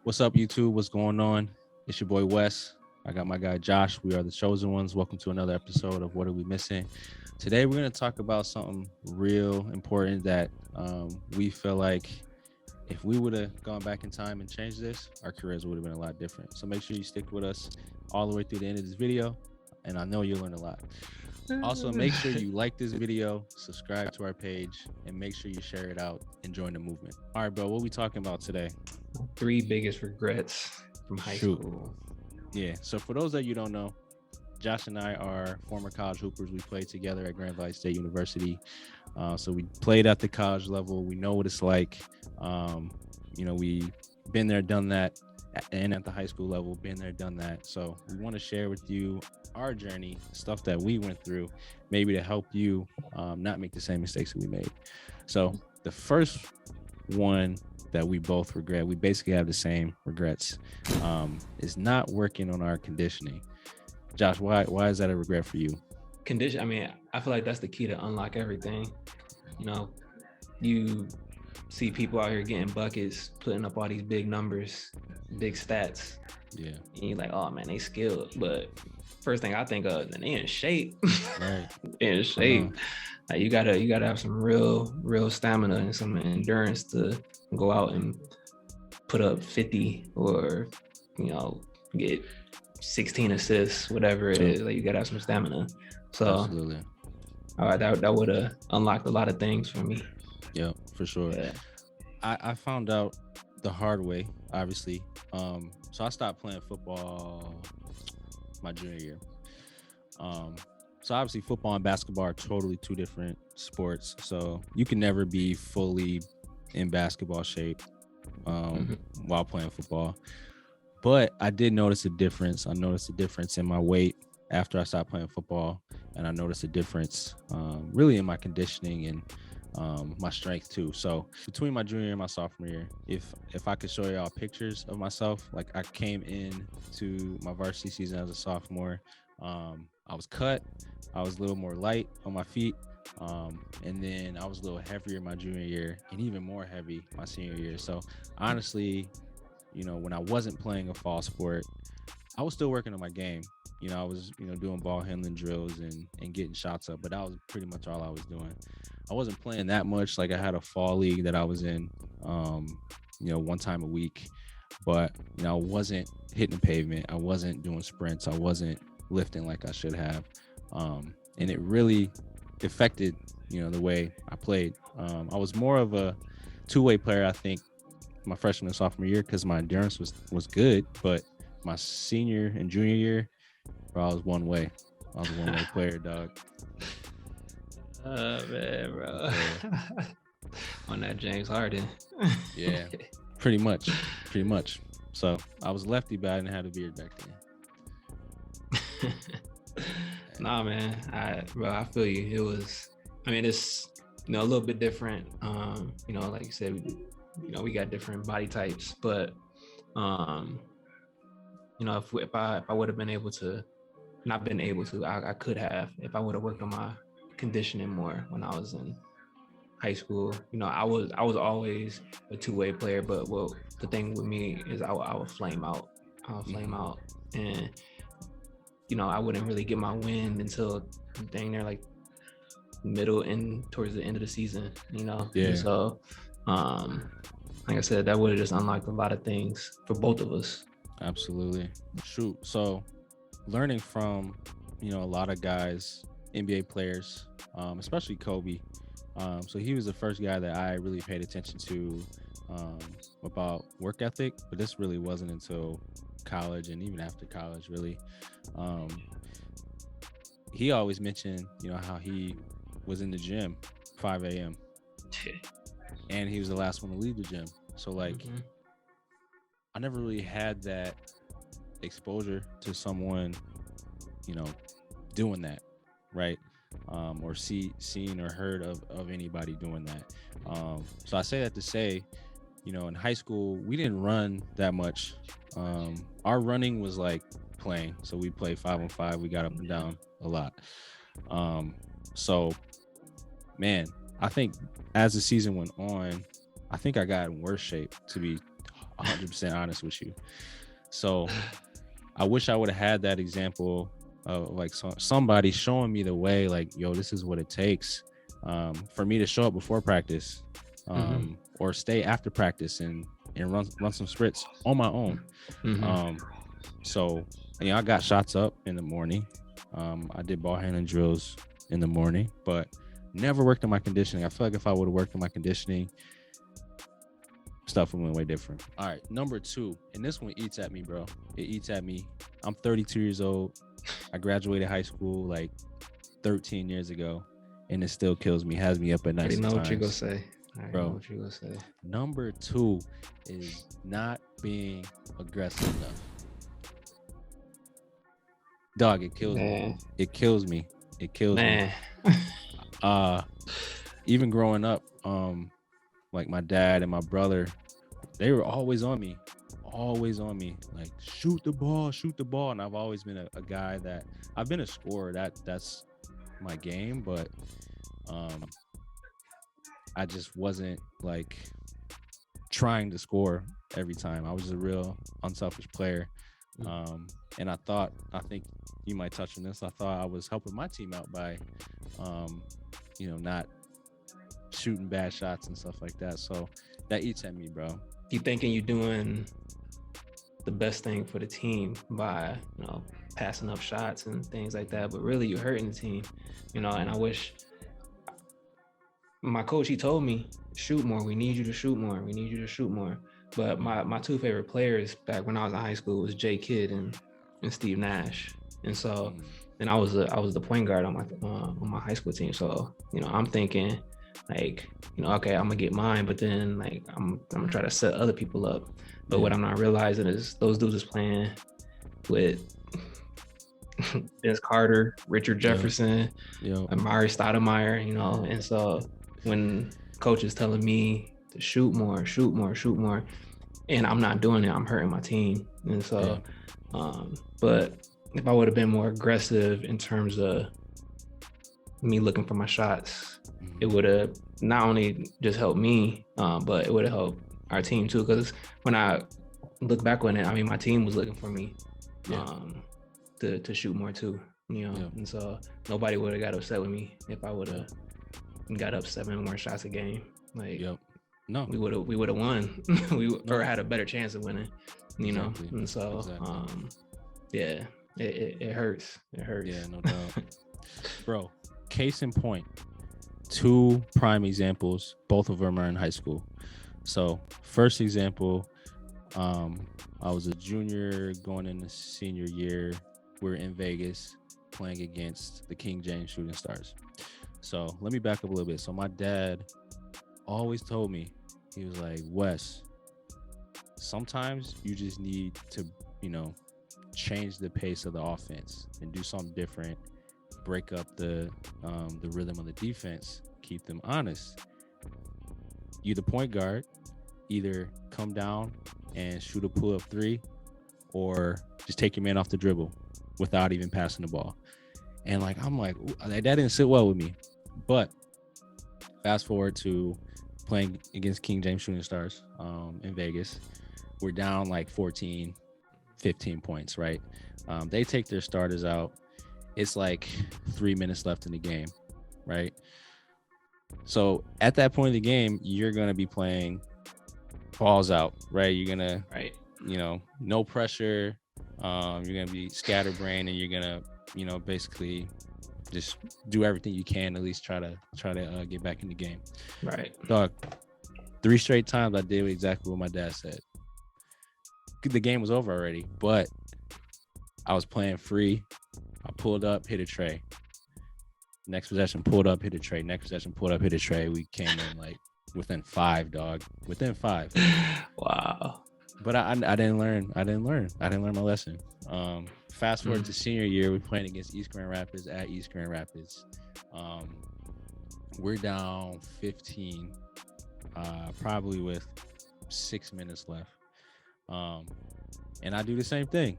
What's up, YouTube? What's going on? It's your boy Wes. I got my guy Josh. We are the chosen ones. Welcome to another episode of What Are We Missing? Today, we're going to talk about something real important that we feel like if we would have gone back in time and changed this, our careers would have been a lot different. So make sure you stick with us all the way through the end of this video, and I know you'll learn a lot. Also, make sure you like this video, subscribe to our page, and make sure you share it out and join the movement. All right, bro, what we talking about today? 3 biggest regrets from high school. Yeah, so for those that you don't know, Josh and I are former college hoopers. We played together at Grand Valley State University. So we played at the college level. We know what it's like. We been there, done that, and at the high school level, been there, done that. So we want to share with you our journey, stuff that we went through, maybe to help you not make the same mistakes that we made. So the first one that we both regret, we basically have the same regrets, is not working on our conditioning. Josh, why is that a regret for you? Condition. I mean, I feel like that's the key to unlock everything. You know, you see people out here getting buckets, putting up all these big numbers, big stats. Yeah. And you're like, oh man, they skilled. But first thing I think of, they in shape. Right. In shape. Like you gotta have some real stamina and some endurance to go out and put up 50 or, get 16 assists, whatever it is. Like you gotta have some stamina. So absolutely. That would have unlocked a lot of things for me. Yeah, for sure. Yeah. I found out the hard way, obviously. So I stopped playing football my junior year. So obviously football and basketball are totally two different sports. So you can never be fully in basketball shape while playing football. But I did notice a difference. I noticed a difference in my weight after I stopped playing football. And I noticed a difference really in my conditioning and my strength too. So between my junior and my sophomore year, if I could show y'all pictures of myself, like I came in to my varsity season as a sophomore. I was cut. I was a little more light on my feet. And then I was a little heavier my junior year and even more heavy my senior year. So honestly, when I wasn't playing a fall sport, I was still working on my game. I was, doing ball handling drills and getting shots up, but that was pretty much all I was doing. I wasn't playing that much. Like I had a fall league that I was in, one time a week, but, I wasn't hitting the pavement. I wasn't doing sprints. I wasn't lifting like I should have. And it really affected, the way I played. I was more of a two-way player, I think, my freshman and sophomore year because my endurance was good, but my senior and junior year, I was one way. I was a one-way player, dog. Oh man, bro. Yeah. On that James Harden. Yeah, pretty much. So I was lefty, but I didn't have a beard back then. Nah, man. I feel you. It was. I mean, it's a little bit different. Like you said, we got different body types, but if I would have been able to, not been able to, I could have, if I would have worked on my conditioning more when I was in high school. I was always a two-way player, but the thing with me is I would flame out. And I wouldn't really get my wind until dang near like middle and towards the end of the season. Yeah. And so like I said, that would have just unlocked a lot of things for both of us. Absolutely. Shoot. So learning from a lot of guys, NBA players, especially Kobe. So he was the first guy that I really paid attention to about work ethic, but this really wasn't until college and even after college, really. He always mentioned, how he was in the gym 5 a.m. and he was the last one to leave the gym. So like, I never really had that exposure to someone, doing that, right? Or seen or heard of anybody doing that. So I say that to say, in high school, we didn't run that much. Our running was like playing. So we played 5-on-5. We got up and down a lot. So, man, I think as the season went on, I think I got in worse shape, to be 100% honest with you. So I wish I would have had that example of like somebody showing me the way, like, yo, this is what it takes for me to show up before practice or stay after practice and run some sprints on my own. So, you know, I got shots up in the morning. I did ball handling drills in the morning, but never worked on my conditioning. I feel like if I would have worked on my conditioning, stuff would have been way different. All right, number 2, and this one eats at me, bro. It eats at me. I'm 32 years old. I graduated high school like 13 years ago, and it still kills me. Has me up at night. I know what you're gonna say. Bro, know what you're gonna say. Number 2 is not being aggressive enough. Dog, it kills me. It kills me. It kills me. Even growing up, like my dad and my brother, they were always on me, like shoot the ball. And I've always been a guy that I've been a scorer. That's my game, but I just wasn't like trying to score every time. I was a real unselfish player. And I think you might touch on this. I thought I was helping my team out by, you know, not shooting bad shots and stuff like that. So that eats at me, bro. You thinking you're doing the best thing for the team by, you know, passing up shots and things like that, but really you're hurting the team, you know. And I wish my coach, he told me, shoot more. We need you to shoot more. We need you to shoot more. But my 2 favorite players back when I was in high school was Jay Kidd and Steve Nash. And so, and I was the point guard on my high school team. So, you know, I'm thinking like, you know, okay, I'm gonna get mine, but then like I'm gonna try to set other people up. But what I'm not realizing is those dudes is playing with Vince Carter, Richard Jefferson, Amari Stoudemire, you know. And so when coach is telling me to shoot more, and I'm not doing it, I'm hurting my team. And so, but if I would have been more aggressive in terms of me looking for my shots, it would have not only just helped me, but it would have helped our team too. Because when I look back on it, I mean, my team was looking for me to shoot more too, you know. And so nobody would have got upset with me if I would have got up 7 more shots a game. Like, no, we would have won. Or had a better chance of winning, you know. And so, it hurts. It hurts. Yeah, no doubt, bro. Case in point, 2 prime examples. Both of them are in high school. So, first example, I was a junior going into senior year. We're in Vegas playing against the King James Shooting Stars. So let me back up a little bit. So my dad always told me, he was like, Wes, sometimes you just need to, you know, change the pace of the offense and do something different, break up the rhythm of the defense, keep them honest. You the point guard, either come down and shoot a pull-up 3 or just take your man off the dribble without even passing the ball. And like, I'm like, that didn't sit well with me. But fast forward to playing against King James Shooting Stars in Vegas. We're down like 14, 15 points, right? They take their starters out. It's like 3 minutes left in the game, right? So at that point in the game, you're going to be playing balls out, right? You're going to, you know, no pressure. You're going to be scatterbrained, and you're going to, you know, basically just do everything you can, at least try to get back in the game. Right. Dog, 3 straight times I did exactly what my dad said. The game was over already, but I was playing free. I pulled up, hit a tray. Next possession, pulled up, hit a tray. Next possession, pulled up, hit a tray. We came in like within 5, dog. Within 5. Wow. But I didn't learn. I didn't learn my lesson. Fast forward to senior year, we're playing against East Grand Rapids at East Grand Rapids. We're down 15, probably with 6 minutes left. And I do the same thing,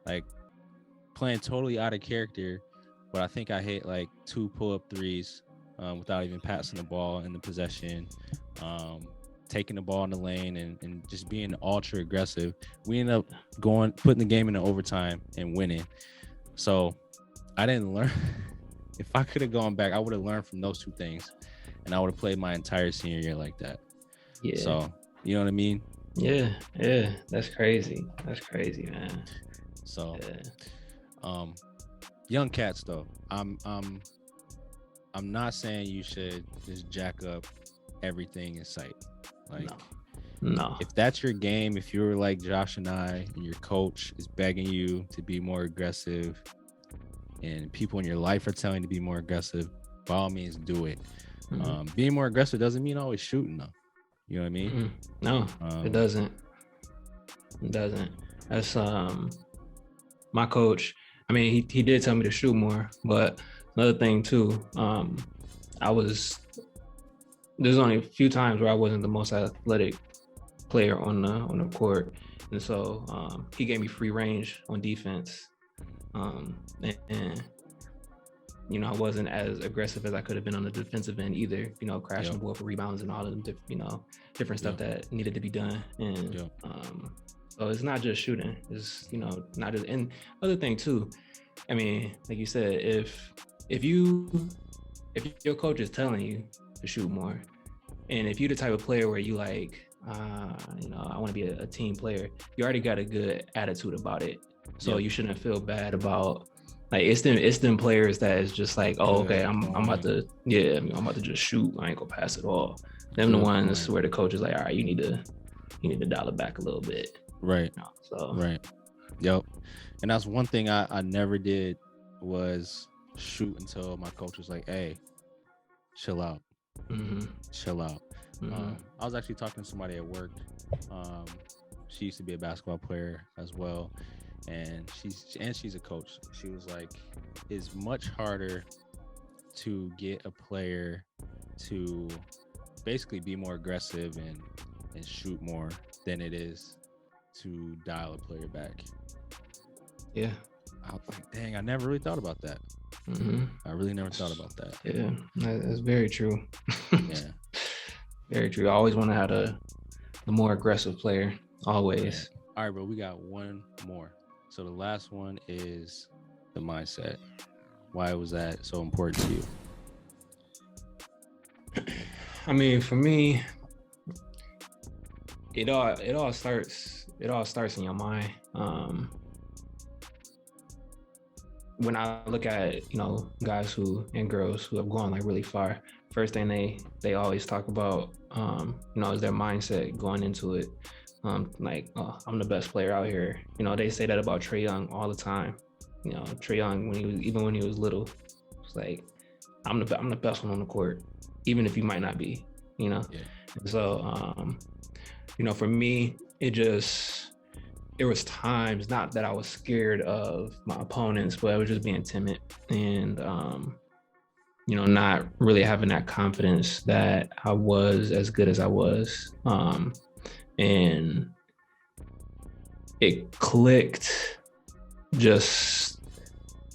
like playing totally out of character, but I think I hit like 2 pull-up 3s without even passing the ball in the possession. taking the ball in the lane and just being ultra aggressive. We ended up putting the game into overtime and winning. So I didn't learn. If I could have gone back, I would have learned from those two things, and I would have played my entire senior year like that. Yeah. So you know what I mean? Yeah. That's crazy. That's crazy, man. So, young cats though. I'm not saying you should just jack up everything in sight. Like, no. If that's your game, if you're like Josh and I, and your coach is begging you to be more aggressive, and people in your life are telling you to be more aggressive, by all means, do it. Being more aggressive doesn't mean always shooting though. You know what I mean? No, it doesn't. It doesn't. That's my coach. I mean, he did tell me to shoot more, but another thing too, there's only a few times where I wasn't the most athletic player on the court, and so he gave me free range on defense, and you know, I wasn't as aggressive as I could have been on the defensive end either. You know, crashing the ball for rebounds and all of them, different stuff that needed to be done, and so it's not just shooting. It's, you know, not just. And other thing too, I mean, like you said, if your coach is telling you to shoot more, and if you're the type of player where you like, you know, I want to be a team player, you already got a good attitude about it, so you shouldn't feel bad about. Like it's them players that is just like, oh, okay, I'm about to just shoot. I ain't gonna pass it all. Them the ones where the coach is like, all right, you need to dial it back a little bit. Right. You know, so right. Yep. And that's one thing I never did was shoot until my coach was like, hey, chill out. Chill out. I was actually talking to somebody at work. She used to be a basketball player as well. And she's a coach. She was like, it's much harder to get a player to basically be more aggressive and shoot more than it is to dial a player back. Yeah. I was like, dang, I never really thought about that. I really never thought about that. Yeah, that's very true. Yeah. Very true. I always want to have the more aggressive player, always. Yeah. All right, bro, we got one more. So the last one is the mindset. Why was that so important to you? I mean, for me, it all starts in your mind. When I look at, you know, guys and girls who have gone like really far, first thing they always talk about, you know, is their mindset going into it. Like, oh, I'm the best player out here. You know, they say that about Trae Young all the time. You know, Trae Young, when he was little, it's like, I'm the best one on the court, even if you might not be. You know, so you know, for me, there was times, not that I was scared of my opponents, but I was just being timid and you know, not really having that confidence that I was as good as I was. And it clicked just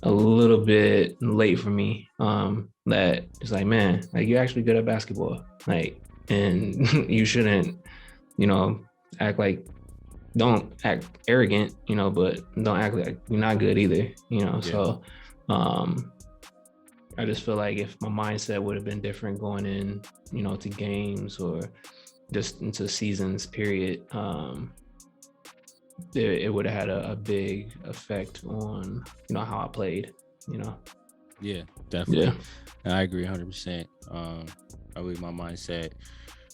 a little bit late for me. That it's like, man, like, you're actually good at basketball. Like, and you shouldn't, you know, don't act arrogant, you know, but don't act like you're not good either, you know. So I just feel like if my mindset would have been different going in, you know, to games or just into seasons period, it would have had a big effect on, you know, how I played, you know. Yeah, definitely. I agree 100%. I believe my mindset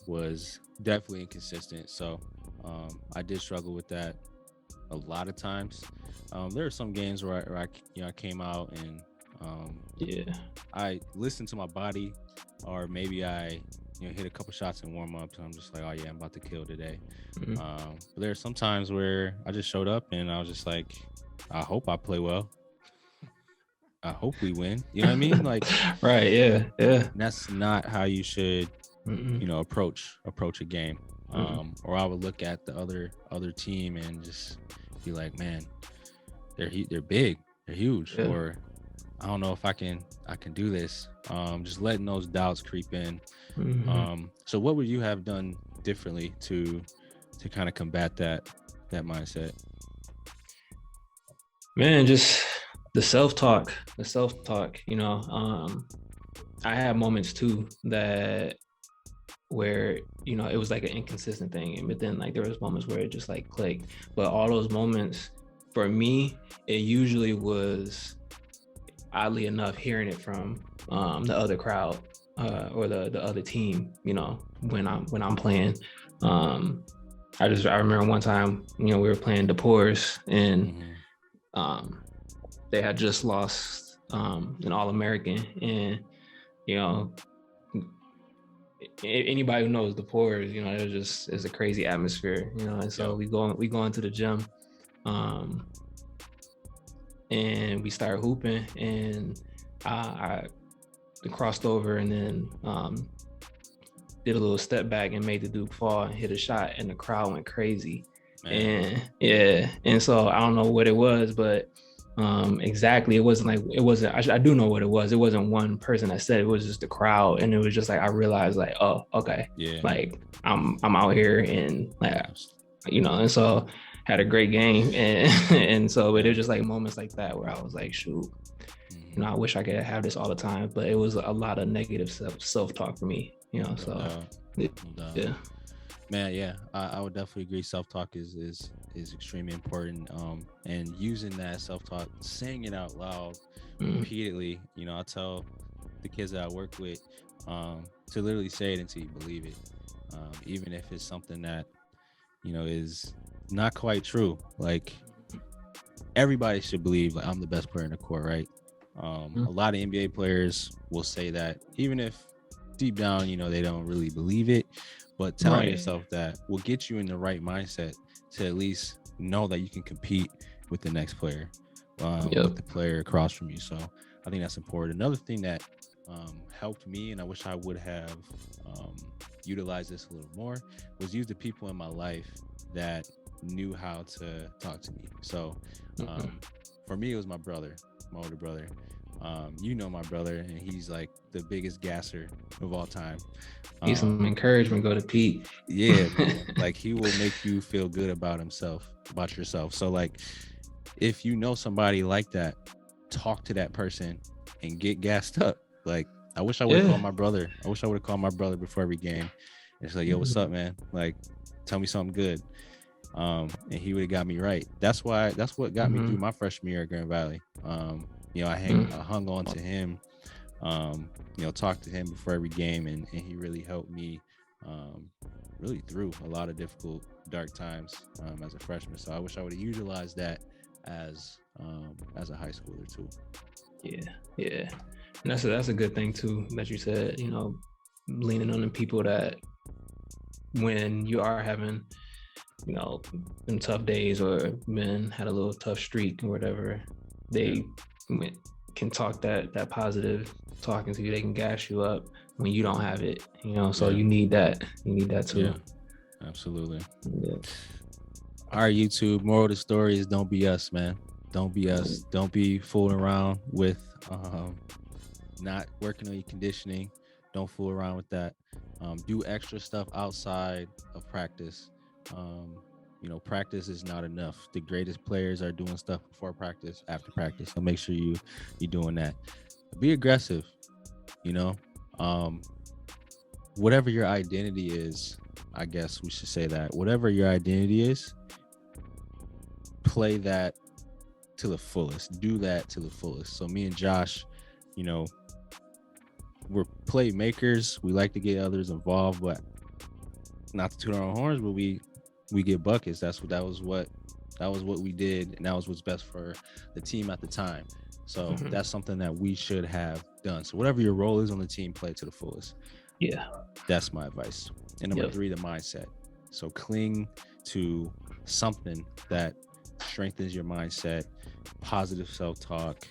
was definitely inconsistent. So I did struggle with that a lot of times. There are some games where I came out and I listened to my body, or maybe I hit a couple shots in warm ups and I'm just like, oh yeah, I'm about to kill today. But there are some times where I just showed up and I was just like, I hope I play well. I hope we win. You know what I mean? Like, right, yeah. That's not how you should, approach a game. Or I would look at the other team and just be like, man, they're big, they're huge, or I don't know if I can do this. Just letting those doubts creep in. So what would you have done differently to kind of combat that mindset? Man, just the self-talk, I had moments too that where, it was like an inconsistent thing. But then like there was moments where it just like clicked. But all those moments for me, it usually was, oddly enough, hearing it from the other crowd or the other team, when I'm playing. I remember one time, we were playing DePores and they had just lost an All-American, and anybody who knows DePores, it's a crazy atmosphere, and so we go into the gym, and we start hooping, and I crossed over and then did a little step back and made the dude fall and hit a shot, and the crowd went crazy. Man. And so I don't know what it was, but exactly, I do know what it was. It wasn't one person that said it, was just the crowd, and it was just like I realized like, oh, okay, like I'm out here, and like, and so had a great game, and so but it was just like moments like that where I was like, shoot, I wish I could have this all the time, but it was a lot of negative self-talk for me, so yeah. Man, yeah, I would definitely agree. Self-talk is extremely important. And using that self-talk, saying it out loud repeatedly. I tell the kids that I work with to literally say it until you believe it, even if it's something that is not quite true. Like, everybody should believe like I'm the best player in the court, right? A lot of NBA players will say that, even if deep down, they don't really believe it. But telling yourself that will get you in the right mindset to at least know that you can compete with the next player, with the player across from you. So I think that's important. Another thing that helped me, and I wish I would have utilized this a little more, was use the people in my life that knew how to talk to me. So for me, it was my brother, my older brother. My brother, and he's like the biggest gasser of all time. Need some encouragement, go to Pete. Yeah, like he will make you feel good about yourself. So like, if you know somebody like that, talk to that person and get gassed up. Like, I wish I would have called my brother. I wish I would have called my brother before every game. It's like, yo, what's up, man? Like, tell me something good. And he would have got me right. That's what got me through my freshman year at Grand Valley. I hung on to him, talked to him before every game, and he really helped me really through a lot of difficult, dark times as a freshman. So I wish I would have utilized that as a high schooler too. Yeah. And that's a good thing too that you said, leaning on the people that when you are having, them tough days or had a little tough streak or whatever, they can talk that positive talking to you. They can gas you up when you don't have it, so you need that too. Yeah, absolutely. All right, YouTube, moral of the story is don't be us, man. Don't be us. Don't be fooling around with not working on your conditioning. Don't fool around with that. Do extra stuff outside of practice. Practice is not enough. The greatest players are doing stuff before practice, after practice. So make sure you're doing that. Be aggressive. Whatever your identity is, I guess we should say that. Whatever your identity is, play that to the fullest. Do that to the fullest. So me and Josh, we're playmakers. We like to get others involved, but not to toot our own horns, but we get buckets. That was what we did, and that was what's best for the team at the time. So that's something that we should have done. So whatever your role is on the team, play to the fullest. Yeah, that's my advice. And number 3, the mindset. So cling to something that strengthens your mindset, positive self-talk,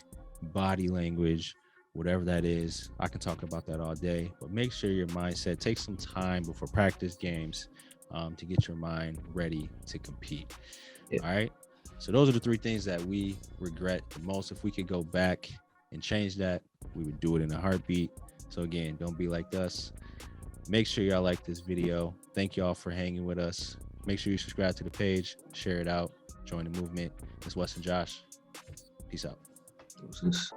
body language, whatever that is. I can talk about that all day, but make sure your mindset takes some time before practice, games, to get your mind ready to compete. All right. So those are the 3 things that we regret the most. If we could go back and change that, we would do it in a heartbeat. So again, don't be like us. Make sure y'all like this video. Thank y'all for hanging with us. Make sure you subscribe to the page, share it out, join the movement. It's Wes and Josh. Peace out. Deuces.